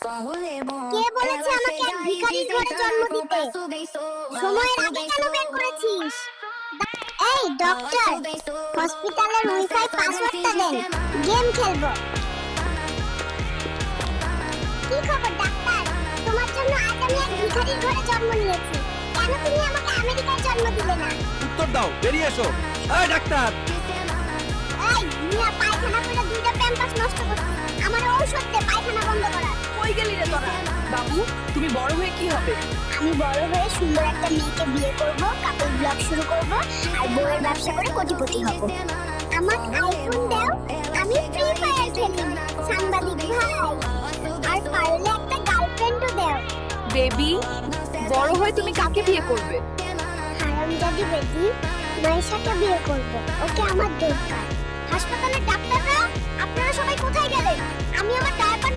কে বলেছে আমাকে এক ভিখারির ঘরে জন্ম দিতে? সময়ের আগে কেন বের করেছিস? এই ডক্টর, হসপিটালের ওয়াইফাই পাসওয়ার্ডটা দেন, গেম খেলবো। কি খবর ডাক্তার? তোমার জন্য আজ আমি এক ভিখারির ঘরে জন্ম নিয়েছি। কেন তুমি আমাকে আমেরিকায় জন্ম দিলে না? উত্তর দাও, বেরিয়ে এসো। এই ডাক্তার, এই মিয়া, পায়খানা করে দুইটা প্যাম্পাস নষ্ট করছিস। আমার ঔষধ দে পায়খানা বন্ধ করার। কই গেলি রে তোরা? বাবু, তুমি বড় হয়ে কি হবে? আমি বড় হয়ে সুন্দর একটা মেয়েকে বিয়ে করব, কাপল ব্লগ শুরু করব, আর বউয়ের ব্যবসা করে কোটিপতি হব। আমার আইফোন দাও, আমি ফ্রি ফায়ার খেলি। সাংবাদিক ভাই, আর পারলে একটা গার্লফ্রেন্ডও দাও। বেবি, বড় হয়ে তুমি কাকে বিয়ে করবে? হারামজাদি বেটি, মাইশাকে বিয়ে করব। ওকে আমার দরকার। হাসপাতালের ডাক্তাররা, আপনারা সবাই কোথায় গেলেন? আমি আমার ডায়াপার